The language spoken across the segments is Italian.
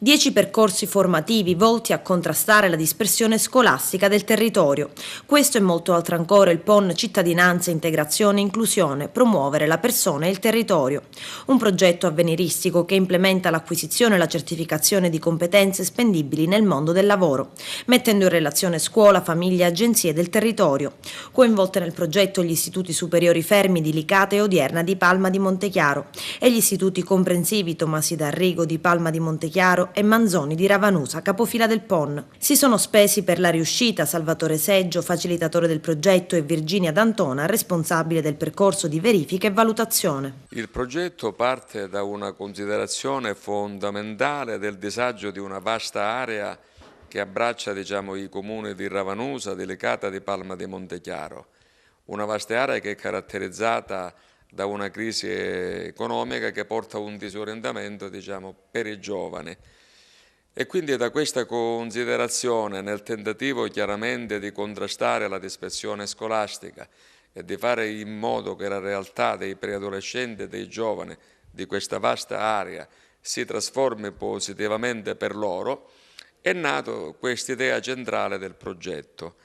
10 percorsi formativi volti a contrastare la dispersione scolastica del territorio. Questo e molto altro ancora il PON Cittadinanza, Integrazione e Inclusione, promuovere la persona e il territorio. Un progetto avveniristico che implementa l'acquisizione e la certificazione di competenze spendibili nel mondo del lavoro, mettendo in relazione scuola, famiglia e agenzie del territorio. Coinvolte nel progetto gli istituti superiori Fermi di Licata e Odierna di Palma di Montechiaro e gli istituti comprensivi Tomasi d'Arrigo di Palma di Montechiaro e Manzoni di Ravanusa, capofila del PON. Si sono spesi per la riuscita Salvatore Seggio, facilitatore del progetto, e Virginia D'Antona, responsabile del percorso di verifica e valutazione. Il progetto parte da una considerazione fondamentale del disagio di una vasta area che abbraccia i comuni di Ravanusa, di Licata e di Palma di Montechiaro. Una vasta area che è caratterizzata da una crisi economica che porta a un disorientamento per i giovani. E quindi da questa considerazione, nel tentativo chiaramente di contrastare la dispersione scolastica e di fare in modo che la realtà dei preadolescenti e dei giovani di questa vasta area si trasformi positivamente per loro, è nato quest'idea centrale del progetto,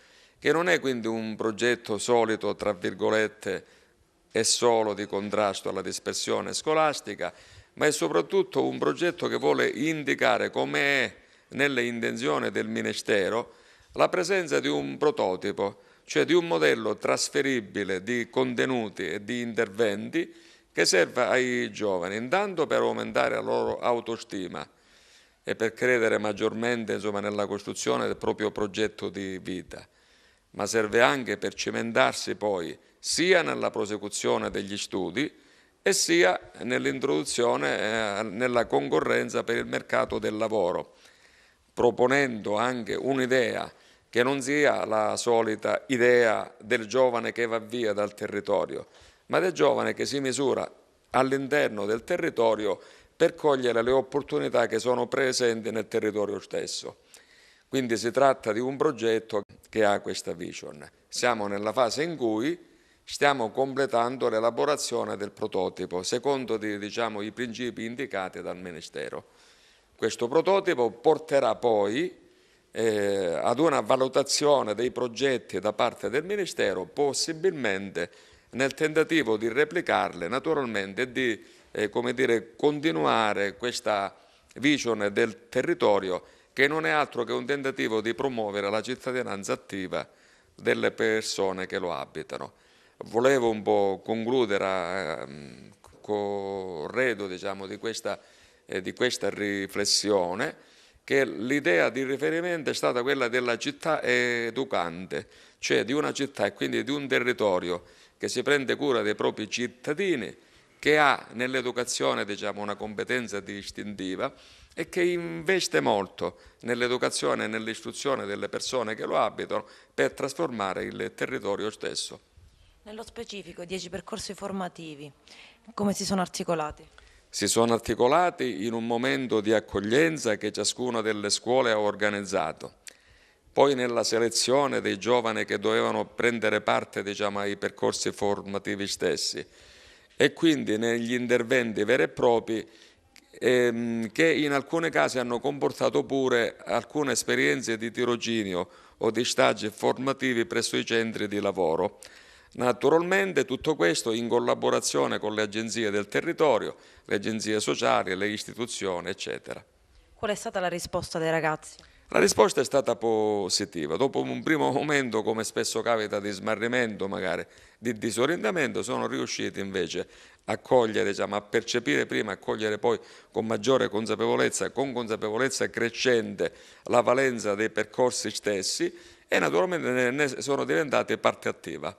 che non è quindi un progetto solito, tra virgolette, e solo di contrasto alla dispersione scolastica, ma è soprattutto un progetto che vuole indicare, come è nelle intenzioni del Ministero, la presenza di un prototipo, cioè di un modello trasferibile di contenuti e di interventi che serve ai giovani, intanto per aumentare la loro autostima e per credere maggiormente nella costruzione del proprio progetto di vita, ma serve anche per cimentarsi poi sia nella prosecuzione degli studi e sia nell'introduzione nella concorrenza per il mercato del lavoro, proponendo anche un'idea che non sia la solita idea del giovane che va via dal territorio, ma del giovane che si misura all'interno del territorio per cogliere le opportunità che sono presenti nel territorio stesso. Quindi si tratta di un progetto che ha questa vision. Siamo nella fase in cui stiamo completando l'elaborazione del prototipo, secondo i principi indicati dal Ministero. Questo prototipo porterà poi ad una valutazione dei progetti da parte del Ministero, possibilmente nel tentativo di replicarle naturalmente e di continuare questa vision del territorio, che non è altro che un tentativo di promuovere la cittadinanza attiva delle persone che lo abitano. Volevo un po' concludere corredo di questa riflessione, che l'idea di riferimento è stata quella della città educante, cioè di una città e quindi di un territorio che si prende cura dei propri cittadini, che ha nell'educazione una competenza distintiva e che investe molto nell'educazione e nell'istruzione delle persone che lo abitano per trasformare il territorio stesso. Nello specifico, 10 percorsi formativi, come si sono articolati? Si sono articolati in un momento di accoglienza che ciascuna delle scuole ha organizzato. Poi nella selezione dei giovani che dovevano prendere parte ai percorsi formativi stessi e quindi negli interventi veri e propri che in alcuni casi hanno comportato pure alcune esperienze di tirocinio o di stage formativi presso i centri di lavoro. Naturalmente tutto questo in collaborazione con le agenzie del territorio, le agenzie sociali, le istituzioni, eccetera. Qual è stata la risposta dei ragazzi? La risposta è stata positiva. Dopo un primo momento, come spesso capita, di smarrimento, magari di disorientamento, sono riusciti invece a cogliere, a percepire prima, a cogliere poi con maggiore consapevolezza, con consapevolezza crescente, la valenza dei percorsi stessi e naturalmente ne sono diventati parte attiva.